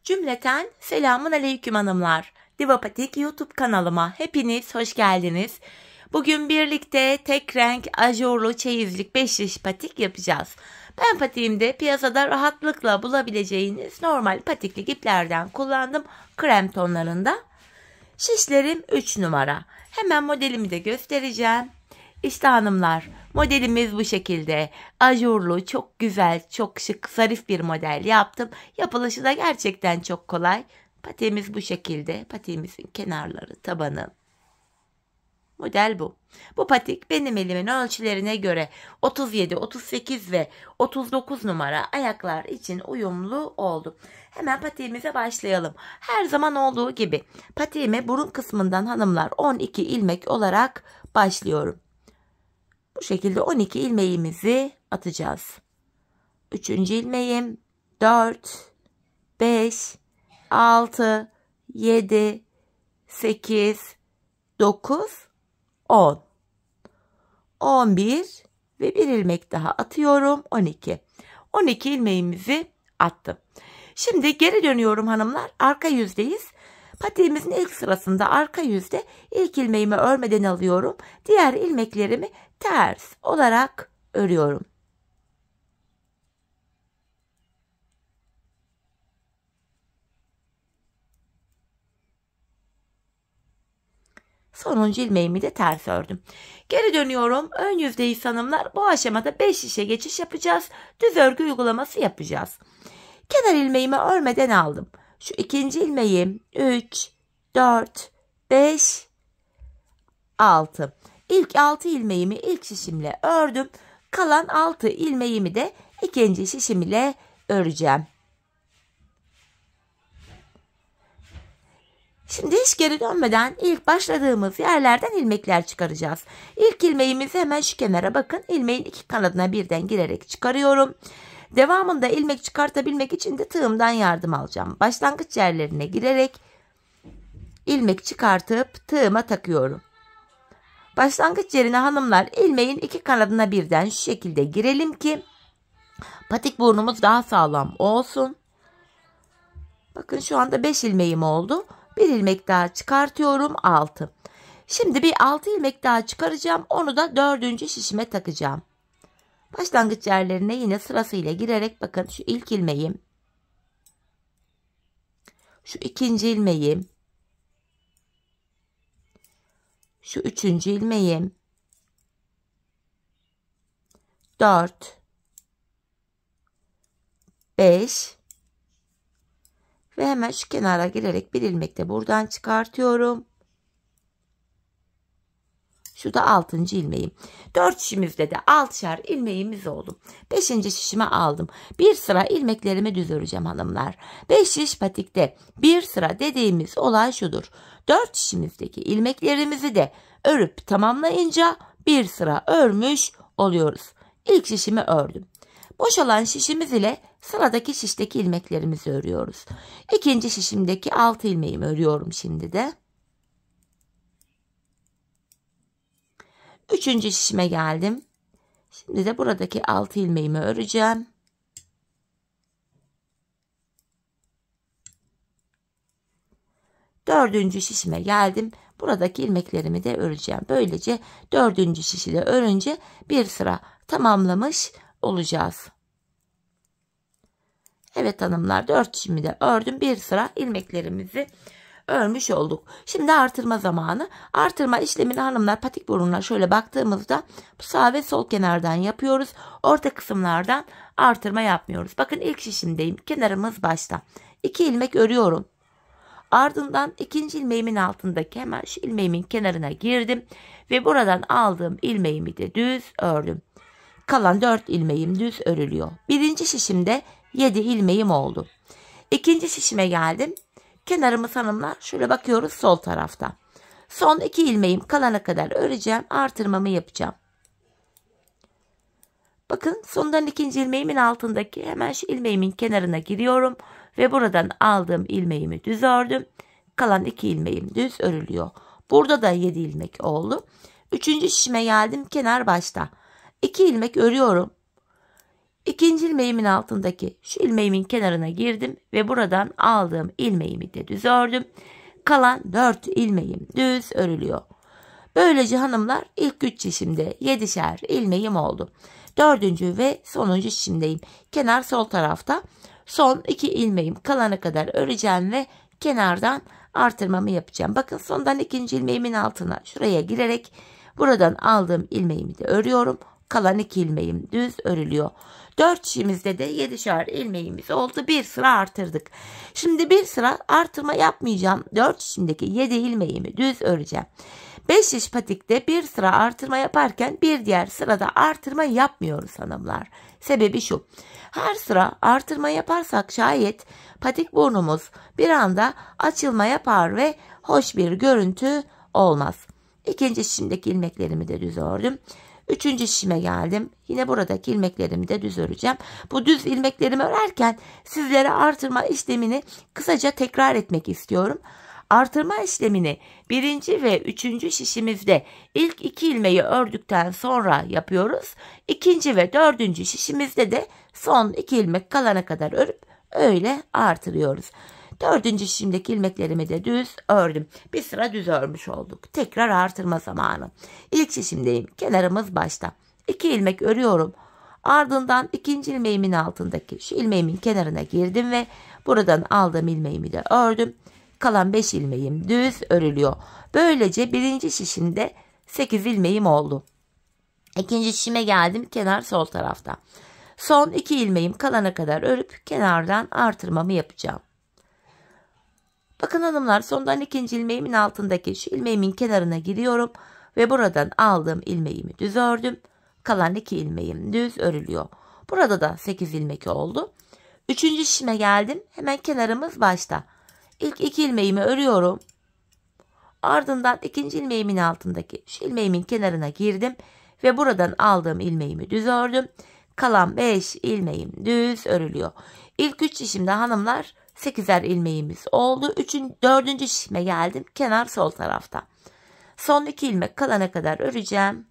Cümleten selamun aleyküm hanımlar. Divapatik YouTube kanalıma hepiniz hoş geldiniz. Bugün birlikte tek renk ajurlu çeyizlik 5 şiş patik yapacağız. Ben patiğimde piyasada rahatlıkla bulabileceğiniz normal patiklik iplerden kullandım. Krem tonlarında. Şişlerim 3 numara. Hemen modelimi de göstereceğim. İşte hanımlar, modelimiz bu şekilde. Ajurlu, çok güzel, çok şık, zarif bir model yaptım. Yapılışı da gerçekten çok kolay. Patiğimiz bu şekilde. Patiğimizin kenarları, tabanı. Model bu. Bu patik benim elimin ölçülerine göre 37, 38 ve 39 numara ayaklar için uyumlu oldu. Hemen patiğimize başlayalım. Her zaman olduğu gibi patiğime burun kısmından hanımlar 12 ilmek olarak başlıyorum. Bu şekilde 12 ilmeğimizi atacağız. 3. ilmeğim 4, 5, 6, 7, 8, 9, 10, 11 ve bir ilmek daha atıyorum. 12. 12 ilmeğimizi attım. Şimdi geri dönüyorum hanımlar. Arka yüzdeyiz. Patiğimizin ilk sırasında arka yüzde ilk ilmeğimi örmeden alıyorum. Diğer ilmeklerimi ters olarak örüyorum. Sonuncu ilmeğimi de ters ördüm. Geri dönüyorum. Ön yüzdeyiz hanımlar. Bu aşamada 5 şişe geçiş yapacağız. Düz örgü uygulaması yapacağız. Kenar ilmeğimi örmeden aldım. Şu ikinci ilmeğim 3, 4, 5, 6. İlk 6 ilmeğimi ilk şişimle ördüm. Kalan 6 ilmeğimi de ikinci şişim ile öreceğim. Şimdi hiç geri dönmeden ilk başladığımız yerlerden ilmekler çıkaracağız. İlk ilmeğimizi hemen şu kenara bakın. İlmeğin iki kanadına birden girerek çıkarıyorum. Devamında ilmek çıkartabilmek için de tığımdan yardım alacağım. Başlangıç yerlerine girerek ilmek çıkartıp tığıma takıyorum. Başlangıç yerine hanımlar ilmeğin iki kanadına birden şu şekilde girelim ki patik burnumuz daha sağlam olsun. Bakın şu anda 5 ilmeğim oldu. Bir ilmek daha çıkartıyorum, 6. Şimdi bir 6 ilmek daha çıkaracağım. Onu da 4. şişime takacağım. Başlangıç yerlerine yine sırasıyla girerek bakın şu ilk ilmeğim, şu ikinci ilmeğim, şu 3. ilmeğim, 4, 5 ve hemen şu kenara girerek bir ilmek de buradan çıkartıyorum. Şu da 6. ilmeğim. 4 şişimizde de 6'şar ilmeğimiz oldu. 5. şişime aldım. Bir sıra ilmeklerimi düz öreceğim hanımlar. 5 şiş patikte bir sıra dediğimiz olay şudur. 4 şişimizdeki ilmeklerimizi de örüp tamamlayınca bir sıra örmüş oluyoruz. İlk şişimi ördüm. Boşalan şişimiz ile sıradaki şişteki ilmeklerimizi örüyoruz. İkinci şişimdeki 6 ilmeğimi örüyorum şimdi de. 3. şişime geldim. Şimdi de buradaki 6 ilmeğimi öreceğim. Dördüncü şişime geldim. Buradaki ilmeklerimi de öreceğim. Böylece 4. şişi de örünce bir sıra tamamlamış olacağız. Evet hanımlar, 4 şişimi de ördüm. Bir sıra ilmeklerimizi örmüş olduk. Şimdi artırma zamanı. Artırma işlemini hanımlar patik burnuna şöyle baktığımızda sağ ve sol kenardan yapıyoruz. Orta kısımlardan artırma yapmıyoruz. Bakın ilk şişimdeyim. Kenarımız başta. 2 ilmek örüyorum. Ardından ikinci ilmeğimin altındaki hemen şu ilmeğimin kenarına girdim. Ve buradan aldığım ilmeğimi de düz ördüm. Kalan 4 ilmeğim düz örülüyor. Birinci şişimde 7 ilmeğim oldu. İkinci şişime geldim. Kenarımız hanımlar şöyle bakıyoruz sol tarafta. Son 2 ilmeğim kalana kadar öreceğim. Artırmamı yapacağım. Bakın sondan ikinci ilmeğimin altındaki hemen şu ilmeğimin kenarına giriyorum. Ve buradan aldığım ilmeğimi düz ördüm. Kalan 2 ilmeğim düz örülüyor. Burada da 7 ilmek oldu. 3. şişime geldim. Kenar başta. 2 ilmek örüyorum. İkinci ilmeğimin altındaki şu ilmeğimin kenarına girdim ve buradan aldığım ilmeğimi de düz ördüm. Kalan 4 ilmeğim düz örülüyor. Böylece hanımlar ilk 3 şişimde 7'şer ilmeğim oldu. 4. ve sonuncu şişimdeyim. Kenar sol tarafta. Son 2 ilmeğim kalana kadar öreceğim ve kenardan artırmamı yapacağım. Bakın sondan ikinci ilmeğimin altına şuraya girerek buradan aldığım ilmeğimi de örüyorum. Kalan 2 ilmeğim düz örülüyor. 4 şişimizde de 7'şer ilmeğimiz oldu. Bir sıra artırdık. Şimdi bir sıra artırma yapmayacağım. 4 şişimdeki 7 ilmeğimi düz öreceğim. 5 şiş patikte bir sıra artırma yaparken bir diğer sırada artırma yapmıyoruz hanımlar. Sebebi şu. Her sıra artırma yaparsak şayet patik burnumuz bir anda açılma yapar ve hoş bir görüntü olmaz. İkinci şişimdeki ilmeklerimi de düz ördüm. Üçüncü şişime geldim. Yine buradaki ilmeklerimi de düz öreceğim. Bu düz ilmeklerimi örerken sizlere artırma işlemini kısaca tekrar etmek istiyorum. Artırma işlemini 1. ve 3. şişimizde ilk 2 ilmeği ördükten sonra yapıyoruz. 2. ve 4. şişimizde de son 2 ilmek kalana kadar örüp öyle artırıyoruz. 4. şişimdeki ilmeklerimi de düz ördüm. Bir sıra düz örmüş olduk. Tekrar artırma zamanı. İlk şişimdeyim. Kenarımız başta. 2 ilmek örüyorum. Ardından 2. ilmeğimin altındaki şu ilmeğimin kenarına girdim ve buradan aldığım ilmeğimi de ördüm. Kalan 5 ilmeğim düz örülüyor. Böylece 1. şişimde 8 ilmeğim oldu. 2. şişime geldim. Kenar sol tarafta. Son 2 ilmeğim kalana kadar örüp kenardan artırmamı yapacağım. Bakın hanımlar sondan 2. ilmeğimin altındaki şu ilmeğimin kenarına giriyorum ve buradan aldığım ilmeğimi düz ördüm. Kalan 2 ilmeğim düz örülüyor. Burada da 8 ilmek oldu. 3. şişime geldim. Hemen kenarımız başta. İlk 2 ilmeğimi örüyorum. Ardından 2. ilmeğimin altındaki şu ilmeğimin kenarına girdim ve buradan aldığım ilmeğimi düz ördüm. Kalan 5 ilmeğim düz örülüyor. İlk 3 şişimde hanımlar 8'er ilmeğimiz oldu. 4. şişime geldim. Kenar sol tarafta. Son 2 ilmek kalana kadar öreceğim.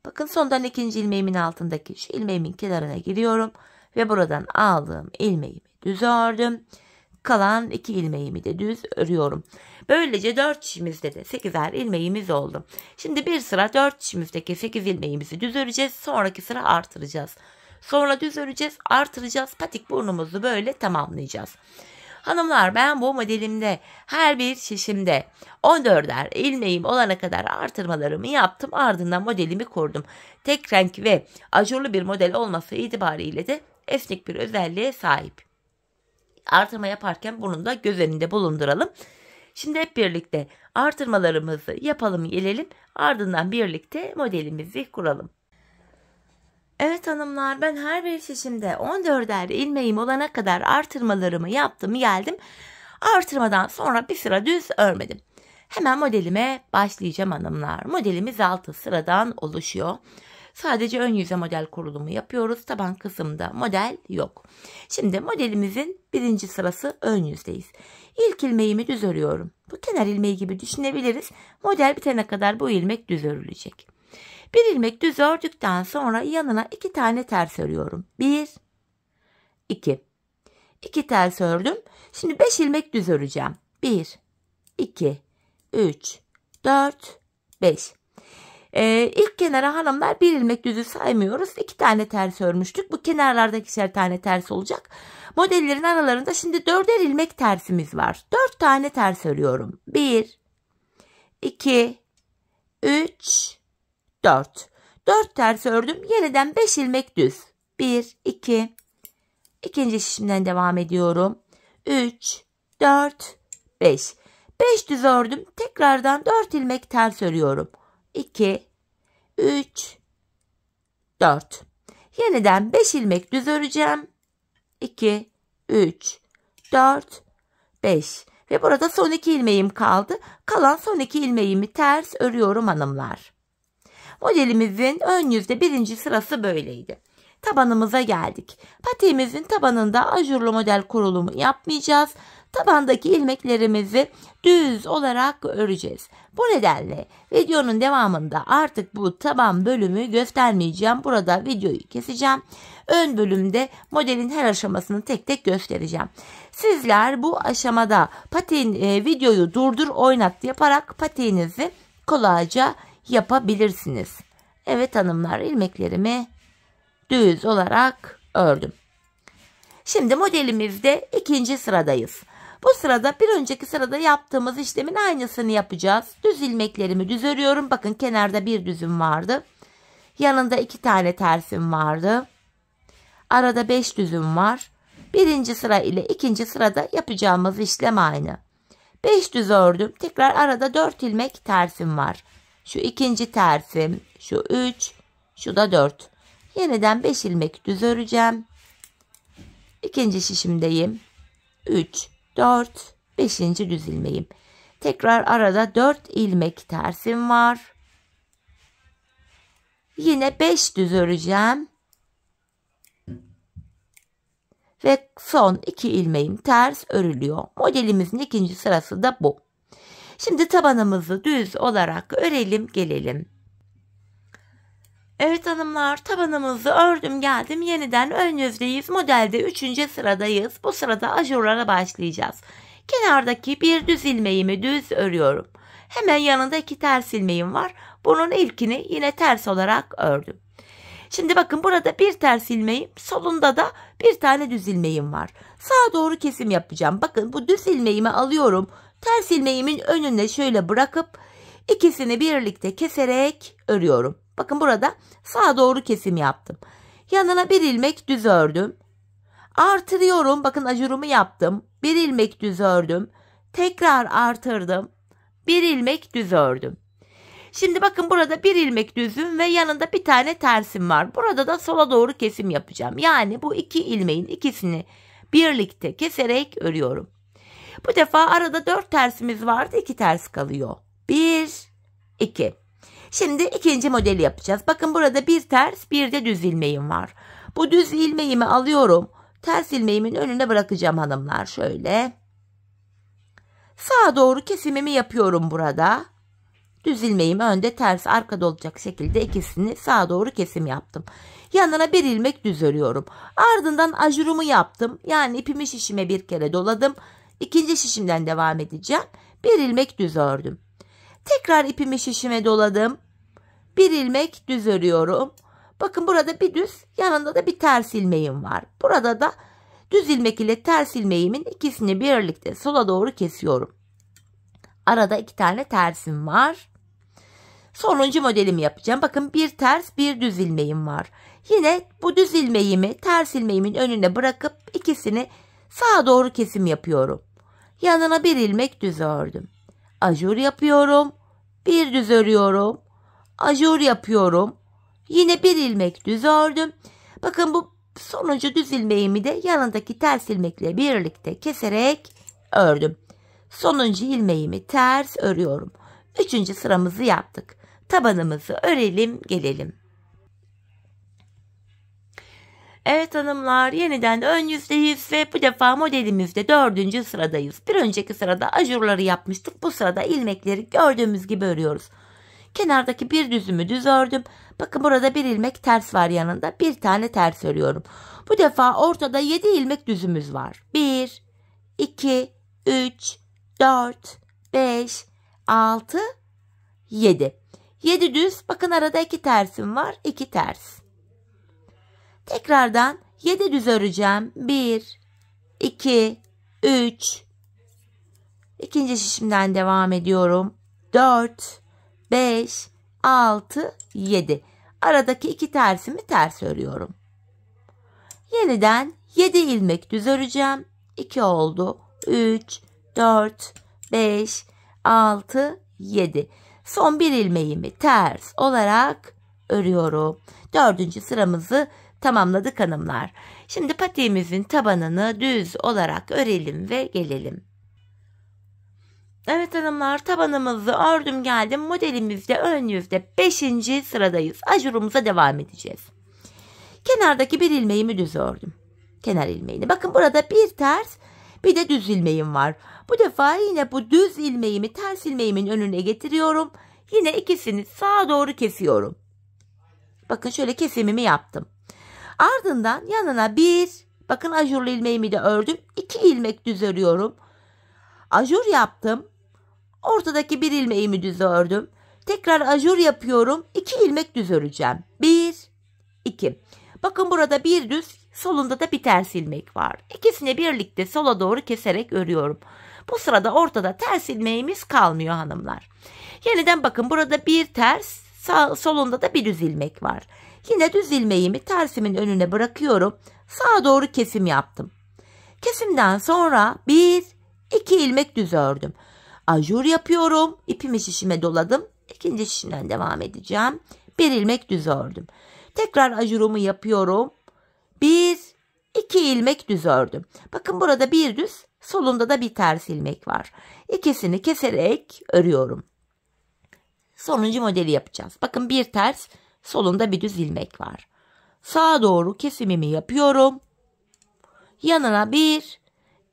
Bakın sondan 2. ilmeğimin altındaki şu ilmeğimin kenarına giriyorum ve buradan aldığım ilmeğimi düz ördüm. Kalan 2 ilmeğimi de düz örüyorum. Böylece 4 şişimizde de 8'er ilmeğimiz oldu. Şimdi bir sıra 4 şişimizdeki 8 ilmeğimizi düz öreceğiz. Sonraki sıra artıracağız. Sonra düz öreceğiz, artıracağız. Patik burnumuzu böyle tamamlayacağız. Hanımlar ben bu modelimde her bir şişimde 14'er ilmeğim olana kadar artırmalarımı yaptım. Ardından modelimi kurdum. Tek renk ve ajurlu bir model olması itibariyle de esnek bir özelliğe sahip. Artırma yaparken bunu da göz önünde bulunduralım. Şimdi hep birlikte artırmalarımızı yapalım gelelim. Ardından birlikte modelimizi kuralım. Evet hanımlar ben her bir şişimde 14'er ilmeğim olana kadar artırmalarımı yaptım geldim. Artırmadan sonra bir sıra düz örmedim. Hemen modelime başlayacağım hanımlar. Modelimiz 6 sıradan oluşuyor. Sadece ön yüze model kurulumu yapıyoruz. Taban kısımda model yok. Şimdi modelimizin 1. sırası ön yüzdeyiz. İlk ilmeğimi düz örüyorum. Bu kenar ilmeği gibi düşünebiliriz. Model bitene kadar bu ilmek düz örülecek. Bir ilmek düz ördükten sonra yanına 2 tane ters örüyorum. 1, 2. 2 ters ördüm. Şimdi 5 ilmek düz öreceğim. 1, 2, 3, 4, 5. İlk kenara hanımlar bir ilmek düzü saymıyoruz. 2 tane ters örmüştük. Bu kenarlarda 2'şer tane ters olacak. Modellerin aralarında şimdi 4'er ilmek tersimiz var. 4 tane ters örüyorum. 1, 2, 3, 4. 4 ters ördüm. Yeniden 5 ilmek düz. 1, 2. İkinci şişimden devam ediyorum. 3, 4, 5. 5 düz ördüm. Tekrardan 4 ilmek ters örüyorum. 2, 3, 4. Yeniden 5 ilmek düz öreceğim. 2, 3, 4, 5. Ve burada son 2 ilmeğim kaldı. Kalan son 2 ilmeğimi ters örüyorum hanımlar. Modelimizin ön yüzde 1. sırası böyleydi. Tabanımıza geldik. Patiğimizin tabanında ajurlu model kurulumu yapmayacağız. tabandaki ilmeklerimizi düz olarak öreceğiz. Bu nedenle videonun devamında artık bu taban bölümü göstermeyeceğim. Burada videoyu keseceğim. Ön bölümde modelin her aşamasını tek tek göstereceğim. Sizler bu aşamada videoyu durdur oynat yaparak patiğinizi kolayca yapabilirsiniz. Evet hanımlar, ilmeklerimi düz olarak ördüm. Şimdi modelimizde ikinci sıradayız. Bu sırada bir önceki sırada yaptığımız işlemin aynısını yapacağız. Düz ilmeklerimi düz örüyorum. Bakın kenarda bir düzüm vardı. Yanında 2 tane tersim vardı. Arada 5 düzüm var. Birinci sıra ile ikinci sırada yapacağımız işlem aynı. 5 düz ördüm. Tekrar arada 4 ilmek tersim var. Şu ikinci tersim, şu 3, şu da 4. Yeniden 5 ilmek düz öreceğim. İkinci şişimdeyim. 3, 4, 5. düz ilmeğim. Tekrar arada 4 ilmek tersim var. Yine 5 düz öreceğim. Ve son 2 ilmeğim ters örülüyor. Modelimizin ikinci sırası da bu. Şimdi tabanımızı düz olarak örelim gelelim. Evet hanımlar, tabanımızı ördüm geldim. Yeniden ön yüzdeyiz. Modelde 3. sıradayız. Bu sırada ajurlara başlayacağız. Kenardaki bir düz ilmeğimi düz örüyorum. Hemen yanında 2 ters ilmeğim var. Bunun ilkini yine ters olarak ördüm. Şimdi bakın burada bir ters ilmeğim, solunda da bir tane düz ilmeğim var. Sağa doğru kesim yapacağım. Bakın bu düz ilmeğimi alıyorum. Ters ilmeğimin önüne şöyle bırakıp ikisini birlikte keserek örüyorum. Bakın burada sağa doğru kesim yaptım. Yanına bir ilmek düz ördüm. Artırıyorum. Bakın ajurumu yaptım. Bir ilmek düz ördüm. Tekrar artırdım. Bir ilmek düz ördüm. Şimdi bakın burada bir ilmek düzüm ve yanında bir tane tersim var. Burada da sola doğru kesim yapacağım. Yani bu 2 ilmeğin ikisini birlikte keserek örüyorum. Bu defa arada 4 tersimiz vardı. 2 ters kalıyor. 1, 2. Şimdi ikinci modeli yapacağız. Bakın burada bir ters, bir de düz ilmeğim var. Bu düz ilmeğimi alıyorum. Ters ilmeğimin önüne bırakacağım hanımlar. Şöyle. Sağa doğru kesimimi yapıyorum burada. Düz ilmeğimi önde, ters arkada olacak şekilde ikisini sağa doğru kesim yaptım. Yanına bir ilmek düz örüyorum. Ardından ajurumu yaptım. Yani ipimi şişime bir kere doladım. İkinci şişimden devam edeceğim. Bir ilmek düz ördüm. Tekrar ipimi şişime doladım. Bir ilmek düz örüyorum. Bakın burada bir düz, yanında da bir ters ilmeğim var. Burada da düz ilmek ile ters ilmeğimin ikisini birlikte sola doğru kesiyorum. Arada 2 tane tersim var. Sonuncu modelimi yapacağım. Bakın bir ters, bir düz ilmeğim var. Yine bu düz ilmeğimi ters ilmeğimin önüne bırakıp ikisini sağa doğru kesim yapıyorum. Yanına bir ilmek düz ördüm. Ajur yapıyorum. Bir düz örüyorum. Ajur yapıyorum. Yine bir ilmek düz ördüm. Bakın bu sonuncu düz ilmeğimi de yanındaki ters ilmekle birlikte keserek ördüm. Sonuncu ilmeğimi ters örüyorum. 3. sıramızı yaptık. Tabanımızı örelim gelelim. Evet hanımlar, yeniden ön yüzdeyiz ve bu defa modelimizde 4. sıradayız. Bir önceki sırada ajurları yapmıştık. Bu sırada ilmekleri gördüğümüz gibi örüyoruz. Kenardaki bir düzümü düz ördüm. Bakın burada bir ilmek ters var yanında. Bir tane ters örüyorum. Bu defa ortada 7 ilmek düzümüz var. 1, 2, 3, 4, 5, 6, 7. 7 düz. Bakın arada 2 tersim var. 2 ters. Tekrardan 7 düz öreceğim. 1, 2, 3. İkinci şişimden devam ediyorum. 4, 5, 6, 7. Aradaki 2 tersimi ters örüyorum. Yeniden 7 ilmek düz öreceğim. 2 oldu. 3, 4, 5, 6, 7. Son bir ilmeğimi ters olarak örüyorum. 4. sıramızı tamamladık hanımlar. Şimdi patiğimizin tabanını düz olarak örelim ve gelelim. Evet hanımlar, tabanımızı ördüm geldim. Modelimizde ön yüzde 5. sıradayız. Ajurumuza devam edeceğiz. Kenardaki bir ilmeğimi düz ördüm. Kenar ilmeğini. Bakın burada bir ters, Bir de düz ilmeğim var. Bu defa yine bu düz ilmeğimi ters ilmeğimin önüne getiriyorum. Yine ikisini sağa doğru kesiyorum. Bakın şöyle kesimimi yaptım. Ardından yanına bakın ajurlu ilmeğimi de ördüm. 2 ilmek düz örüyorum. Ajur yaptım. Ortadaki bir ilmeğimi düz ördüm. Tekrar ajur yapıyorum. 2 ilmek düz öreceğim. 1, 2. Bakın burada bir düz, solunda da bir ters ilmek var. İkisini birlikte sola doğru keserek örüyorum. Bu sırada ortada ters ilmeğimiz kalmıyor hanımlar. Yeniden bakın burada bir ters, solunda da bir düz ilmek var. Yine düz ilmeğimi tersimin önüne bırakıyorum. Sağa doğru kesim yaptım. Kesimden sonra 1, 2 ilmek düz ördüm. Ajur yapıyorum. İpimi şişime doladım. İkinci şişimden devam edeceğim. 1 ilmek düz ördüm. Tekrar ajurumu yapıyorum. 1, 2 ilmek düz ördüm. Bakın burada bir düz, solunda da bir ters ilmek var. İkisini keserek örüyorum. Sonuncu modeli yapacağız. Bakın bir ters, solunda bir düz ilmek var. Sağa doğru kesimimi yapıyorum. Yanına 1,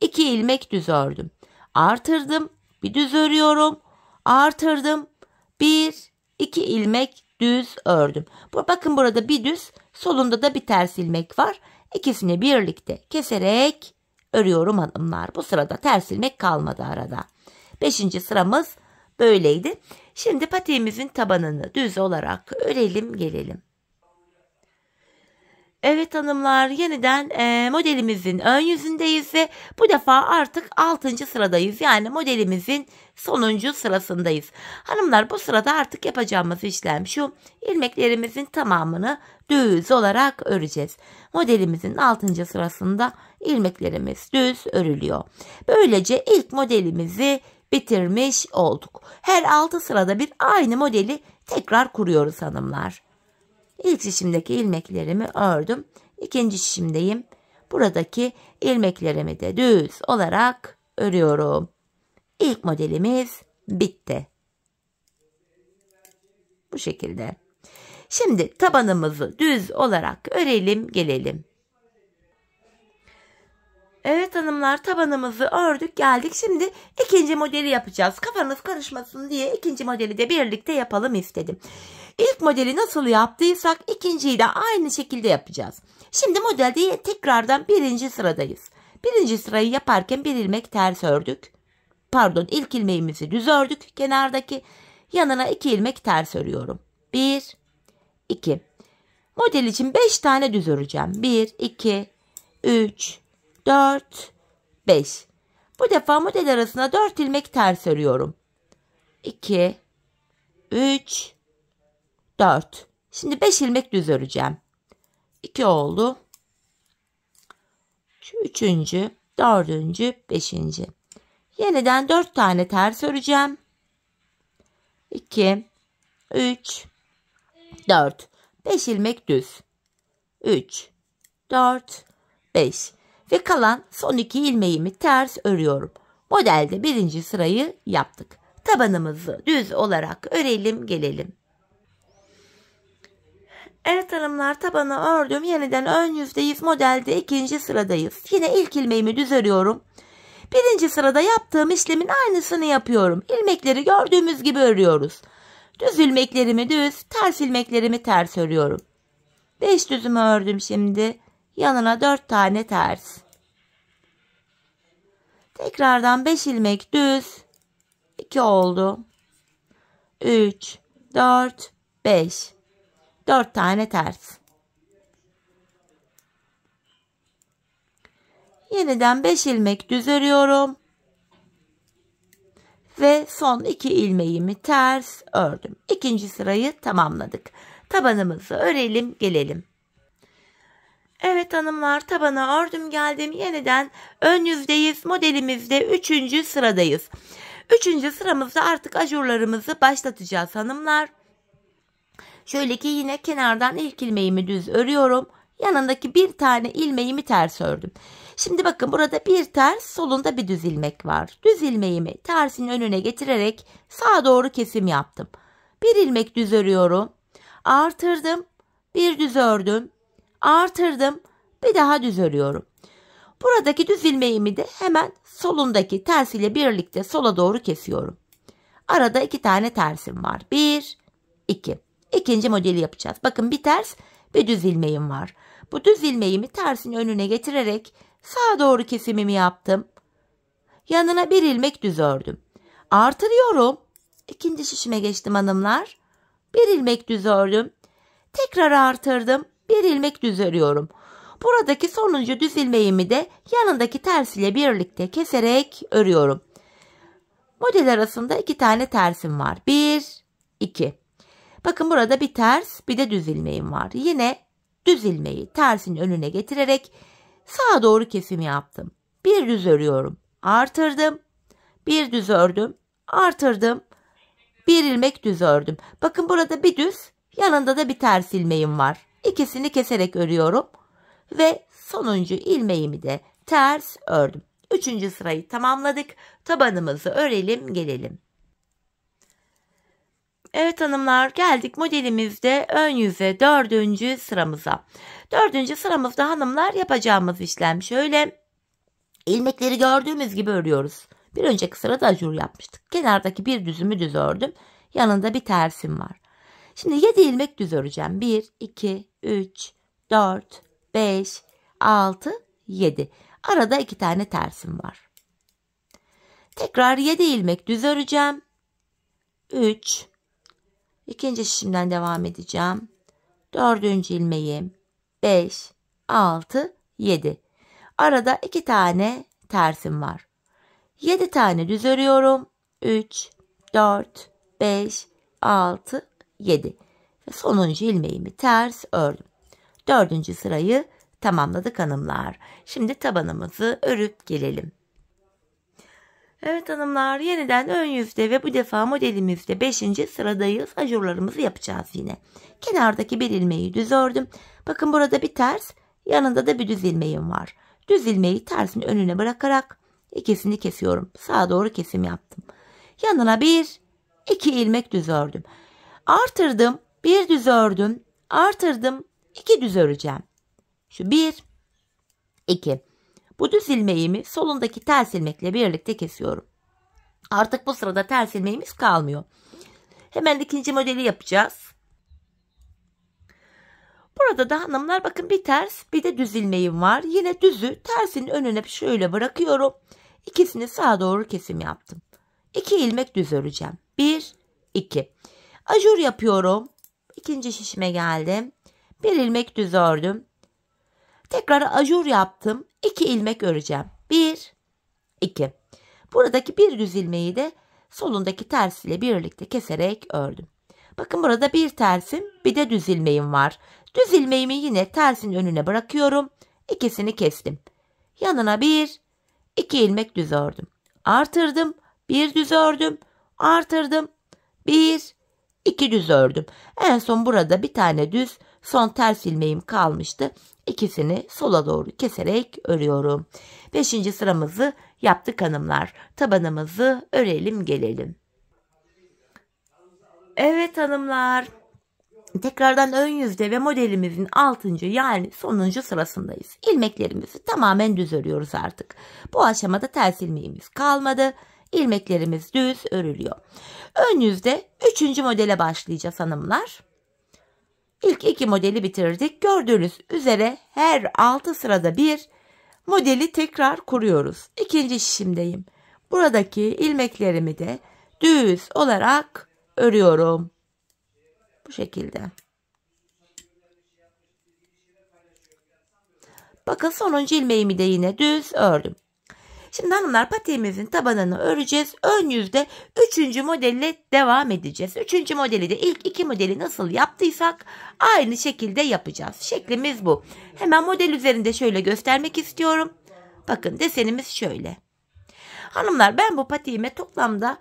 2 ilmek düz ördüm. Artırdım, bir düz örüyorum. Artırdım, 1, 2 ilmek düz ördüm. Bakın burada bir düz, solunda da bir ters ilmek var. İkisini birlikte keserek örüyorum hanımlar. Bu sırada ters ilmek kalmadı arada. 5. sıramız böyleydi. Şimdi patiğimizin tabanını düz olarak örelim gelelim. Evet hanımlar, yeniden modelimizin ön yüzündeyiz ve bu defa artık 6. sıradayız. Yani modelimizin sonuncu sırasındayız. Hanımlar, bu sırada artık yapacağımız işlem şu: ilmeklerimizin tamamını düz olarak öreceğiz. Modelimizin 6. sırasında ilmeklerimiz düz örülüyor. Böylece ilk modelimizi bitirmiş olduk. Her 6 sırada bir aynı modeli tekrar kuruyoruz hanımlar. İlk şişimdeki ilmeklerimi ördüm. İkinci şişimdeyim. Buradaki ilmeklerimi de düz olarak örüyorum. İlk modelimiz bitti. Bu şekilde. Şimdi tabanımızı düz olarak örelim gelelim. Evet hanımlar, tabanımızı ördük geldik. Şimdi ikinci modeli yapacağız. Kafanız karışmasın diye ikinci modeli de birlikte yapalım istedim. İlk modeli nasıl yaptıysak ikinciyi de aynı şekilde yapacağız. Şimdi modelde tekrardan 1. sıradayız. 1. sırayı yaparken bir ilmek ters ördük. Pardon, ilk ilmeğimizi düz ördük. Kenardaki yanına 2 ilmek ters örüyorum. 1, 2. Model için 5 tane düz öreceğim. 1, 2, 3, 4, 5. Bu defa model arasına 4 ilmek ters örüyorum. 2, 3, 4. Şimdi 5 ilmek düz öreceğim. 2 oldu. Şu 3. 4. 5. Yeniden 4 tane ters öreceğim. 2, 3, 4. 5 ilmek düz. 3, 4, 5. Ve kalan son 2 ilmeğimi ters örüyorum. Modelde 1. sırayı yaptık. Tabanımızı düz olarak örelim gelelim. Evet hanımlar, tabanı ördüm. Yeniden ön yüzdeyiz. Modelde 2. sıradayız. Yine ilk ilmeğimi düz örüyorum. 1. sırada yaptığım işlemin aynısını yapıyorum. İlmekleri gördüğümüz gibi örüyoruz. Düz ilmeklerimi düz, ters ilmeklerimi ters örüyorum. 5 düzümü ördüm şimdi. Yanına 4 tane ters. Tekrardan 5 ilmek düz. 2 oldu. 3, 4, 5. 4 tane ters. Yeniden 5 ilmek düz örüyorum. Ve son 2 ilmeğimi ters ördüm. 2. sırayı tamamladık. Tabanımızı örelim gelelim. Evet hanımlar, tabanı ördüm geldim. Yeniden ön yüzdeyiz. Modelimizde 3. sıradayız. 3. sıramızda artık ajurlarımızı başlatacağız hanımlar. Şöyle ki yine kenardan ilk ilmeğimi düz örüyorum. Yanındaki bir tane ilmeğimi ters ördüm. Şimdi bakın burada bir ters, solunda bir düz ilmek var. Düz ilmeğimi tersin önüne getirerek sağa doğru kesim yaptım. Bir ilmek düz örüyorum. Artırdım. Bir düz ördüm. Artırdım. Bir daha düz örüyorum. Buradaki düz ilmeğimi de hemen solundaki ters ile birlikte sola doğru kesiyorum. Arada 2 tane tersim var. 1, 2. İkinci modeli yapacağız. Bakın bir ters, bir düz ilmeğim var. Bu düz ilmeğimi tersin önüne getirerek sağa doğru kesimimi yaptım. Yanına bir ilmek düz ördüm. Artırıyorum. İkinci şişime geçtim hanımlar. Bir ilmek düz ördüm. Tekrar artırdım. Bir ilmek düz örüyorum. Buradaki sonuncu düz ilmeğimi de yanındaki ters ile birlikte keserek örüyorum. Model arasında 2 tane tersim var. 1, 2. Bakın burada bir ters, bir de düz ilmeğim var. Yine düz ilmeği tersin önüne getirerek sağa doğru kesim yaptım. Bir düz örüyorum. Artırdım. Bir düz ördüm. Artırdım. Bir ilmek düz ördüm. Bakın burada bir düz, yanında da bir ters ilmeğim var. İkisini keserek örüyorum. Ve sonuncu ilmeğimi de ters ördüm. 3. sırayı tamamladık. Tabanımızı örelim, gelelim. Evet hanımlar, geldik modelimizde ön yüze 4. sıramıza. 4. sıramızda hanımlar yapacağımız işlem şöyle. İlmekleri gördüğümüz gibi örüyoruz. Bir önceki sırada ajur yapmıştık. Kenardaki bir düzümü düz ördüm. Yanında bir tersim var. Şimdi 7 ilmek düz öreceğim. 1, 2, 3, 4, 5, 6, 7. Arada 2 tane tersim var. Tekrar 7 ilmek düz öreceğim. 3. İkinci şişimden devam edeceğim. 4. ilmeğim. 5, 6, 7. Arada 2 tane tersim var. 7 tane düz örüyorum. 3, 4, 5, 6, 7. Ve sonuncu ilmeğimi ters ördüm. 4. sırayı tamamladık hanımlar. Şimdi tabanımızı örüp gelelim. Evet hanımlar, yeniden ön yüzde ve bu defa modelimizde 5. sıradayız. Ajurlarımızı yapacağız yine. Kenardaki bir ilmeği düz ördüm. Bakın burada bir ters, yanında da bir düz ilmeğim var. Düz ilmeği tersin önüne bırakarak ikisini kesiyorum. Sağa doğru kesim yaptım. Yanına 1, 2 ilmek düz ördüm. Artırdım, bir düz ördüm. Artırdım, 2 düz öreceğim. Şu 1, 2. Bu düz ilmeğimi solundaki ters ilmekle birlikte kesiyorum. Artık bu sırada ters ilmeğimiz kalmıyor. Hemen ikinci modeli yapacağız. Burada da hanımlar bakın bir ters, bir de düz ilmeğim var. Yine düzü tersin önüne şöyle bırakıyorum. İkisini sağa doğru kesim yaptım. 2 ilmek düz öreceğim. 1, 2. Ajur yapıyorum. İkinci şişime geldim. Bir ilmek düz ördüm. Tekrar ajur yaptım. 2 ilmek öreceğim. 1, 2. Buradaki bir düz ilmeği de solundaki ters ile birlikte keserek ördüm. Bakın burada bir tersim, bir de düz ilmeğim var. Düz ilmeğimi yine tersin önüne bırakıyorum. İkisini kestim. Yanına 1, 2 ilmek düz ördüm. Artırdım. Bir düz ördüm. Artırdım. 1, 2 düz ördüm. En son burada bir tane düz, son ters ilmeğim kalmıştı. İkisini sola doğru keserek örüyorum. 5. sıramızı yaptık hanımlar. Tabanımızı örelim, gelelim. Evet hanımlar. Tekrardan ön yüzde ve modelimizin 6. yani sonuncu sırasındayız. İlmeklerimizi tamamen düz örüyoruz artık. Bu aşamada ters ilmeğimiz kalmadı. İlmeklerimiz düz örülüyor. Ön yüzde 3. modele başlayacağız hanımlar. İlk 2 modeli bitirdik. Gördüğünüz üzere her 6 sırada bir modeli tekrar kuruyoruz. İkinci şişimdeyim. Buradaki ilmeklerimi de düz olarak örüyorum. Bu şekilde. Bakın sonuncu ilmeğimi de yine düz ördüm. Şimdi hanımlar patiğimizin tabanını öreceğiz. Ön yüzde 3. modelle devam edeceğiz. 3. modeli de ilk 2 modeli nasıl yaptıysak aynı şekilde yapacağız. Şeklimiz bu. Hemen model üzerinde şöyle göstermek istiyorum. Bakın desenimiz şöyle. Hanımlar ben bu patiğime toplamda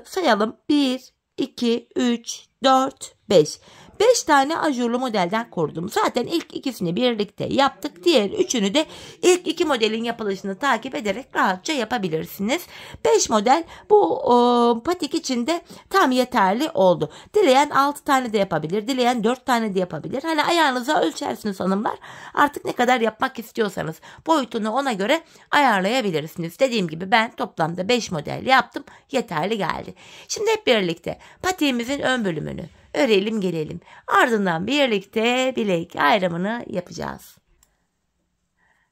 sayalım 1, 2, 3, 4, 5. 5 tane ajurlu modelden kurdum. Zaten ilk ikisini birlikte yaptık. Diğer üçünü de ilk iki modelin yapılışını takip ederek rahatça yapabilirsiniz. 5 model bu patik için de tam yeterli oldu. Dileyen 6 tane de yapabilir. Dileyen 4 tane de yapabilir. Hani ayağınıza ölçersiniz hanımlar. Artık ne kadar yapmak istiyorsanız boyutunu ona göre ayarlayabilirsiniz. Dediğim gibi ben toplamda 5 model yaptım. Yeterli geldi. Şimdi hep birlikte patiğimizin ön bölümünü örelim gelelim. Ardından birlikte bilek ayrımını yapacağız.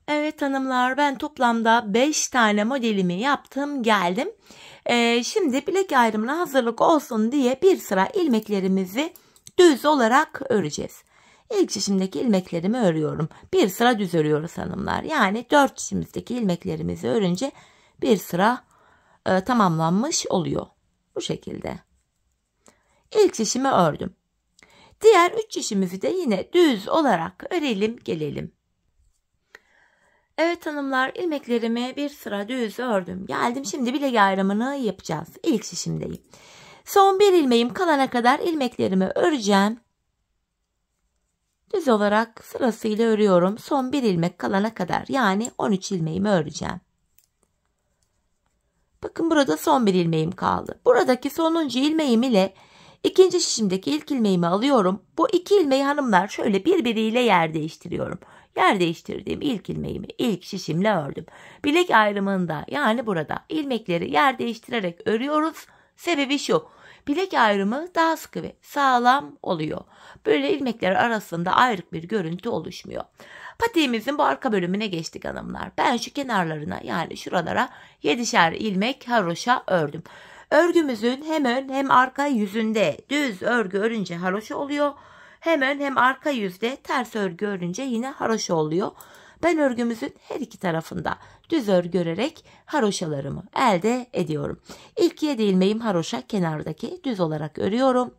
Evet hanımlar, ben toplamda 5 tane modelimi yaptım geldim. Şimdi bilek ayrımına hazırlık olsun diye bir sıra ilmeklerimizi düz olarak öreceğiz. İlk şişimdeki ilmeklerimi örüyorum. Bir sıra düz örüyoruz hanımlar. Yani 4 şişimizdeki ilmeklerimizi örünce bir sıra tamamlanmış oluyor. Bu şekilde. İlk şişimi ördüm. Diğer 3 şişimizi de yine düz olarak örelim gelelim. Evet hanımlar, ilmeklerimi bir sıra düz ördüm. Geldim, şimdi bilek ayrımını yapacağız. İlk şişimdeyim. Son bir ilmeğim kalana kadar ilmeklerimi öreceğim. Düz olarak sırasıyla örüyorum. Son bir ilmek kalana kadar, yani 13 ilmeğimi öreceğim. Bakın burada son bir ilmeğim kaldı. Buradaki sonuncu ilmeğim ile ikinci şişimdeki ilk ilmeğimi alıyorum. Bu iki ilmeği hanımlar şöyle birbiriyle yer değiştiriyorum. Yer değiştirdiğim ilk ilmeğimi ilk şişimle ördüm. Bilek ayrımında, yani burada ilmekleri yer değiştirerek örüyoruz. Sebebi şu: bilek ayrımı daha sıkı ve sağlam oluyor. Böyle ilmekler arasında ayrık bir görüntü oluşmuyor. Patiğimizin bu arka bölümüne geçtik hanımlar. Ben şu kenarlarına, yani şuralara 7'şer ilmek haroşa ördüm. Örgümüzün hem ön hem arka yüzünde düz örgü örünce haroşa oluyor. Hem ön hem arka yüzde ters örgü örünce yine haroşa oluyor. Ben örgümüzün her iki tarafında düz örgü örerek haroşalarımı elde ediyorum. İlk 7 ilmeğim haroşa, kenardaki düz olarak örüyorum.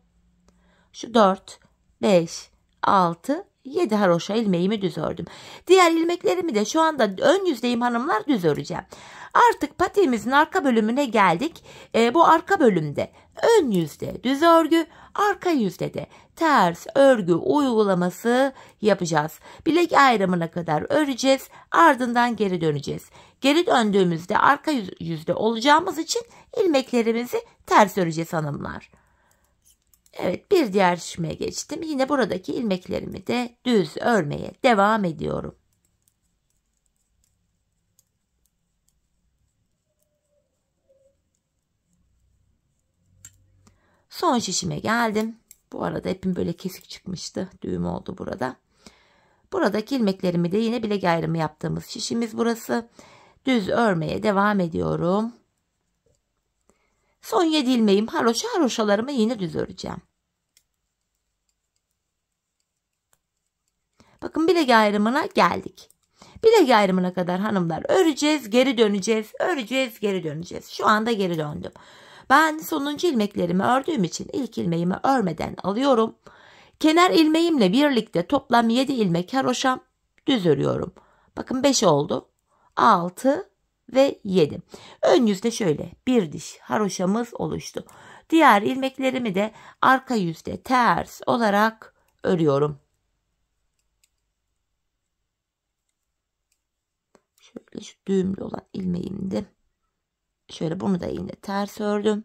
Şu 4, 5, 6, 7 haroşa ilmeğimi düz ördüm. Diğer ilmeklerimi de şu anda ön yüzdeyim hanımlar, düz öreceğim. Artık patiğimizin arka bölümüne geldik. Bu arka bölümde ön yüzde düz örgü, arka yüzde de ters örgü uygulaması yapacağız. Bilek ayrımına kadar öreceğiz, ardından geri döneceğiz. Geri döndüğümüzde arka yüzde olacağımız için ilmeklerimizi ters öreceğiz hanımlar. Evet, bir diğer şişime geçtim. Yine buradaki ilmeklerimi de düz örmeye devam ediyorum. Son şişime geldim. Bu arada ipim böyle kesik çıkmıştı. Düğüm oldu burada. Buradaki ilmeklerimi de yine bilek ayrımı yaptığımız şişimiz burası. Düz örmeye devam ediyorum. Son 7 ilmeğim haroşa, haroşalarımı yine düz öreceğim. Bakın bilek ayrımına geldik. Bilek ayrımına kadar hanımlar öreceğiz, geri döneceğiz, öreceğiz, geri döneceğiz. Şu anda geri döndüm. Ben sonuncu ilmeklerimi ördüğüm için ilk ilmeğimi örmeden alıyorum. Kenar ilmeğimle birlikte toplam 7 ilmek haroşam, düz örüyorum. Bakın 5 oldu. 6 ve 7. Ön yüzde şöyle bir diş haroşamız oluştu. Diğer ilmeklerimi de arka yüzde ters olarak örüyorum. Şöyle şu düğümlü olan ilmeğimdi. Şöyle bunu da yine ters ördüm.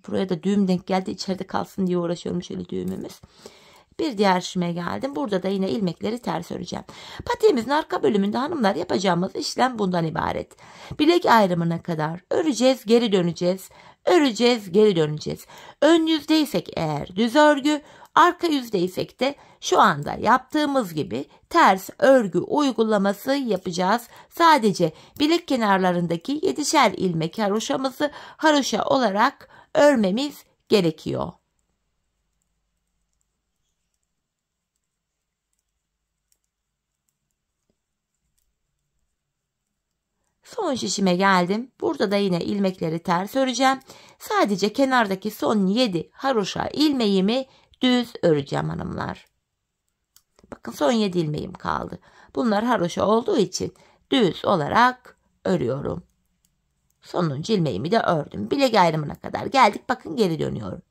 Buraya da düğüm denk geldi. İçeride kalsın diye uğraşıyorum şöyle düğümümüz. Bir diğer şişime geldim. Burada da yine ilmekleri ters öreceğim. Patiğimizin arka bölümünde hanımlar yapacağımız işlem bundan ibaret. Bilek ayrımına kadar öreceğiz, geri döneceğiz. Öreceğiz, geri döneceğiz. Ön yüzdeysek eğer düz örgü, arka yüzdeysek de şu anda yaptığımız gibi ters örgü uygulaması yapacağız. Sadece bilek kenarlarındaki 7'şer ilmek haroşamızı haroşa olarak örmemiz gerekiyor. Son şişime geldim. Burada da yine ilmekleri ters öreceğim. Sadece kenardaki son 7 haroşa ilmeğimi düz öreceğim hanımlar. Bakın son 7 ilmeğim kaldı. Bunlar haroşa olduğu için düz olarak örüyorum. Sonuncu ilmeğimi de ördüm. Bilek ayrımına kadar geldik. Bakın geri dönüyorum.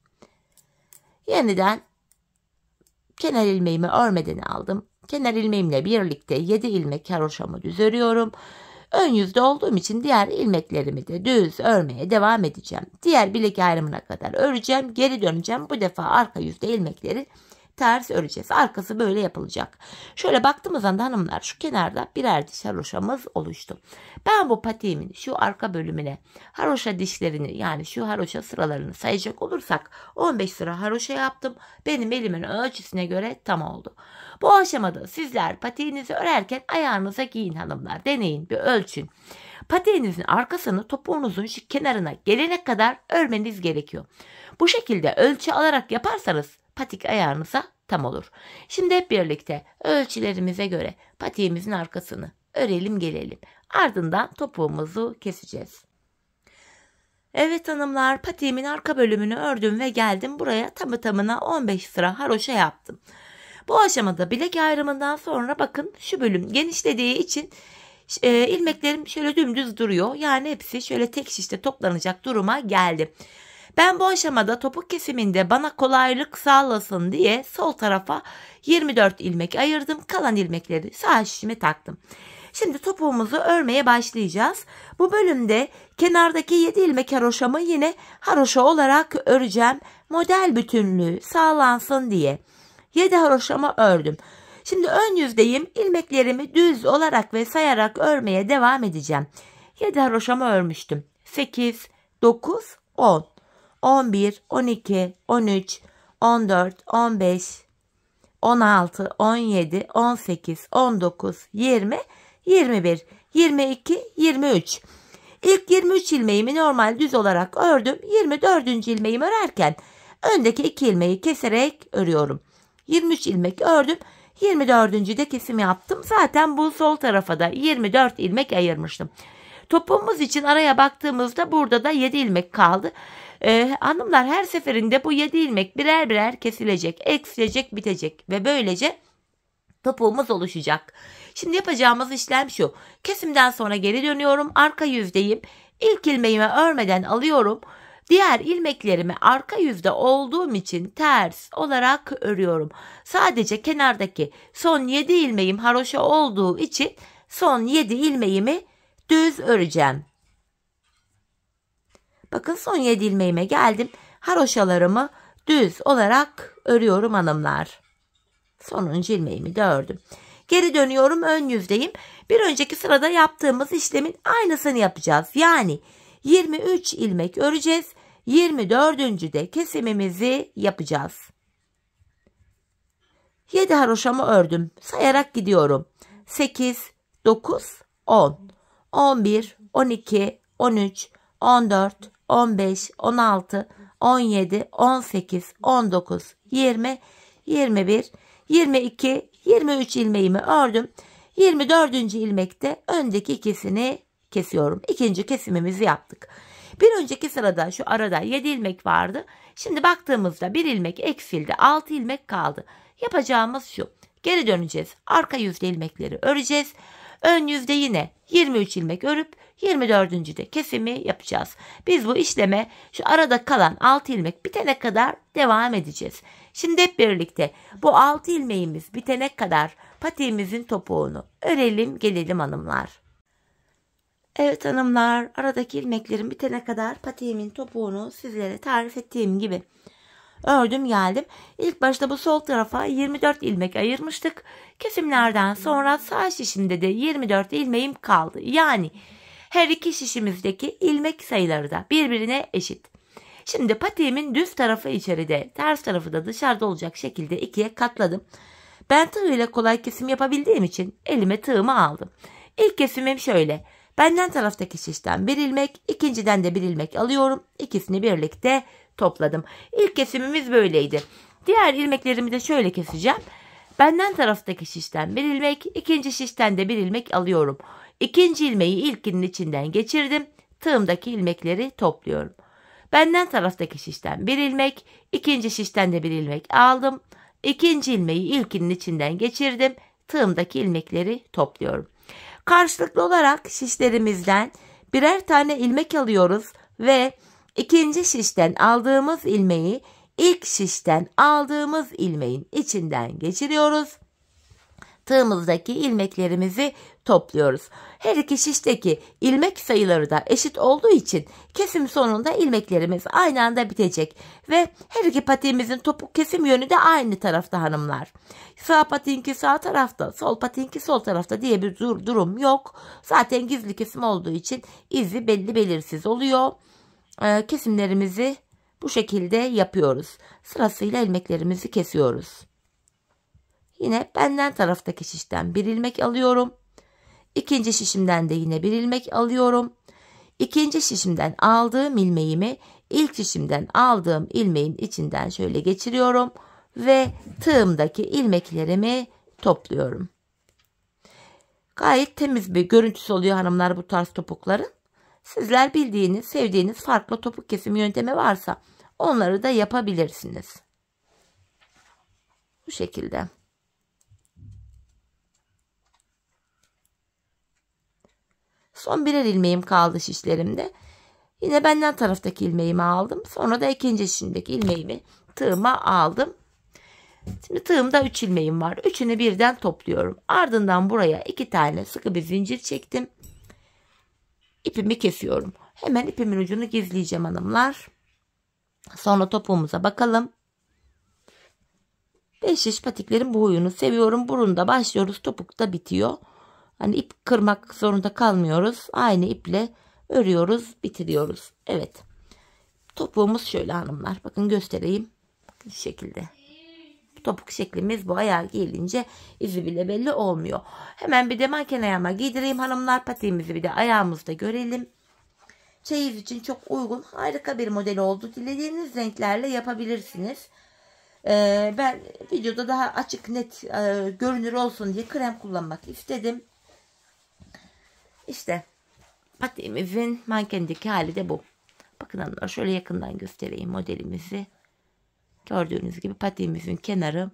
Yeniden kenar ilmeğimi örmeden aldım. Kenar ilmeğimle birlikte 7 ilmek haroşamı düz örüyorum. Ön yüzde olduğum için diğer ilmeklerimi de düz örmeye devam edeceğim. Diğer bilek ayrımına kadar öreceğim. Geri döneceğim. Bu defa arka yüzde ilmekleri ters öreceğiz. Arkası böyle yapılacak. Şöyle baktığımız anda hanımlar şu kenarda birer diş haroşamız oluştu. Ben bu patiğimin şu arka bölümüne haroşa dişlerini, yani şu haroşa sıralarını sayacak olursak 15 sıra haroşa yaptım. Benim elimin ölçüsüne göre tam oldu. Bu aşamada sizler patiğinizi örerken ayağınıza giyin hanımlar. Deneyin, bir ölçün. Patiğinizin arkasını topuğunuzun şu kenarına gelene kadar örmeniz gerekiyor. Bu şekilde ölçü alarak yaparsanız patik ayağınıza tam olur. Şimdi hep birlikte ölçülerimize göre patiğimizin arkasını örelim gelelim. Ardından topuğumuzu keseceğiz. Evet hanımlar, patiğimin arka bölümünü ördüm ve geldim buraya tamı tamına 15 sıra haroşa yaptım. Bu aşamada bilek ayrımından sonra bakın şu bölüm genişlediği için ilmeklerim şöyle dümdüz duruyor. Yani hepsi şöyle tek şişte toplanacak duruma geldi. Ben bu aşamada topuk kesiminde bana kolaylık sağlasın diye sol tarafa 24 ilmek ayırdım. Kalan ilmekleri sağ şişime taktım. Şimdi topuğumuzu örmeye başlayacağız. Bu bölümde kenardaki 7 ilmek haroşamı yine haroşa olarak öreceğim. Model bütünlüğü sağlansın diye 7 haroşamı ördüm. Şimdi ön yüzdeyim. İlmeklerimi düz olarak ve sayarak örmeye devam edeceğim. 7 haroşamı örmüştüm. 8, 9, 10, 11, 12, 13, 14, 15, 16, 17, 18, 19, 20, 21, 22, 23. İlk 23 ilmeğimi normal düz olarak ördüm. 24. ilmeğimi örerken öndeki 2 ilmeği keserek örüyorum. 23 ilmek ördüm. 24. de kesim yaptım. Zaten bu sol tarafa da 24 ilmek ayırmıştım. Topuğumuz için araya baktığımızda burada da 7 ilmek kaldı. Hanımlar, her seferinde bu 7 ilmek birer birer kesilecek, eksilecek, bitecek ve böylece topuğumuz oluşacak. Şimdi yapacağımız işlem şu. Kesimden sonra geri dönüyorum. Arka yüzdeyim. İlk ilmeğimi örmeden alıyorum. Diğer ilmeklerimi arka yüzde olduğum için ters olarak örüyorum. Sadece kenardaki son 7 ilmeğim haroşa olduğu için son 7 ilmeğimi düz öreceğim. Bakın son 7 ilmeğime geldim. Haroşalarımı düz olarak örüyorum hanımlar. Sonuncu ilmeğimi de ördüm. Geri dönüyorum, ön yüzdeyim. Bir önceki sırada yaptığımız işlemin aynısını yapacağız. Yani 23 ilmek öreceğiz. 24. de kesimimizi yapacağız. 7 haroşamı ördüm. Sayarak gidiyorum. 8, 9, 10, 11, 12, 13, 14, 15, 16, 17, 18, 19, 20, 21, 22, 23 ilmeğimi ördüm. 24. ilmekte öndeki ikisini kesiyorum. İkinci kesimimizi yaptık. Bir önceki sırada şu arada 7 ilmek vardı. Şimdi baktığımızda 1 ilmek eksildi. 6 ilmek kaldı. Yapacağımız şu. Geri döneceğiz. Arka yüzde ilmekleri öreceğiz. Ön yüzde yine 23 ilmek örüp 24. de kesimi yapacağız. Biz bu işleme şu arada kalan 6 ilmek bitene kadar devam edeceğiz. Şimdi hep birlikte bu 6 ilmeğimiz bitene kadar patiğimizin topuğunu örelim gelelim hanımlar. Evet hanımlar, aradaki ilmeklerin bitene kadar patiğimin topuğunu sizlere tarif ettiğim gibi ördüm geldim. İlk başta bu sol tarafa 24 ilmek ayırmıştık. Kesimlerden sonra sağ şişimde de 24 ilmeğim kaldı. Yani her iki şişimizdeki ilmek sayıları da birbirine eşit. Şimdi patiğimin düz tarafı içeride, ters tarafı da dışarıda olacak şekilde ikiye katladım. Ben tığ ile kolay kesim yapabildiğim için elime tığımı aldım. İlk kesimim şöyle. Benden taraftaki şişten bir ilmek, ikinciden de bir ilmek alıyorum. İkisini birlikte topladım. İlk kesimimiz böyleydi. Diğer ilmeklerimi de şöyle keseceğim. Benden taraftaki şişten bir ilmek, ikinci şişten de bir ilmek alıyorum. İkinci ilmeği ilkinin içinden geçirdim. Tığımdaki ilmekleri topluyorum. Benden taraftaki şişten bir ilmek, ikinci şişten de bir ilmek aldım. İkinci ilmeği ilkinin içinden geçirdim. Tığımdaki ilmekleri topluyorum. Karşılıklı olarak şişlerimizden birer tane ilmek alıyoruz ve ikinci şişten aldığımız ilmeği ilk şişten aldığımız ilmeğin içinden geçiriyoruz. Tığımızdaki ilmeklerimizi topluyoruz. Her iki şişteki ilmek sayıları da eşit olduğu için kesim sonunda ilmeklerimiz aynı anda bitecek. Ve her iki patiğimizin topuk kesim yönü de aynı tarafta hanımlar. Sağ patiğinki sağ tarafta, sol patiğinki sol tarafta diye bir durum yok. Zaten gizli kesim olduğu için izi belli belirsiz oluyor. Kesimlerimizi bu şekilde yapıyoruz. Sırasıyla ilmeklerimizi kesiyoruz. Yine benden taraftaki şişten bir ilmek alıyorum. İkinci şişimden de yine bir ilmek alıyorum. İkinci şişimden aldığım ilmeğimi ilk şişimden aldığım ilmeğin içinden şöyle geçiriyorum ve tığımdaki ilmeklerimi topluyorum. Gayet temiz bir görüntüsü oluyor hanımlar bu tarz topukların. Sizler bildiğiniz, sevdiğiniz farklı topuk kesim yöntemi varsa onları da yapabilirsiniz. Bu şekilde. Son birer ilmeğim kaldı şişlerimde. Yine benden taraftaki ilmeğimi aldım. Sonra da ikinci şişimdeki ilmeğimi tığıma aldım. Şimdi tığımda 3 ilmeğim var. Üçünü birden topluyorum. Ardından buraya 2 tane sıkı bir zincir çektim. İpimi kesiyorum. Hemen ipimin ucunu gizleyeceğim hanımlar. Sonra topuğumuza bakalım. 5 şiş patiklerin bu huyunu seviyorum. Burunda başlıyoruz. Topukta bitiyor. Hani ip kırmak zorunda kalmıyoruz. Aynı iple örüyoruz, bitiriyoruz. Evet. Topuğumuz şöyle hanımlar. Bakın göstereyim. Bakın şu şekilde. Topuk şeklimiz bu. Ayağa giyilince izi bile belli olmuyor. Hemen bir de manken ayağıma giydireyim hanımlar. Patiğimizi bir de ayağımızda görelim. Çeyiz için çok uygun, harika bir model oldu. Dilediğiniz renklerle yapabilirsiniz. Ben videoda daha açık, net görünür olsun diye krem kullanmak istedim. İşte patiğimizin mankendeki hali de bu. Bakın hanımlar, şöyle yakından göstereyim modelimizi. Gördüğünüz gibi patiğimizin kenarı,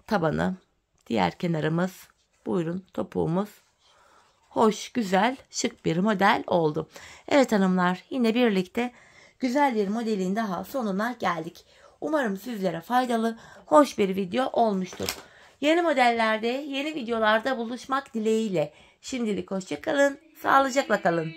tabanı, diğer kenarımız, buyurun topuğumuz. Hoş, güzel, şık bir model oldu. Evet hanımlar, yine birlikte güzel bir modelin daha sonuna geldik. Umarım sizlere faydalı, hoş bir video olmuştur. Yeni modellerde, yeni videolarda buluşmak dileğiyle. Şimdilik hoşça kalın, sağlıcakla kalın.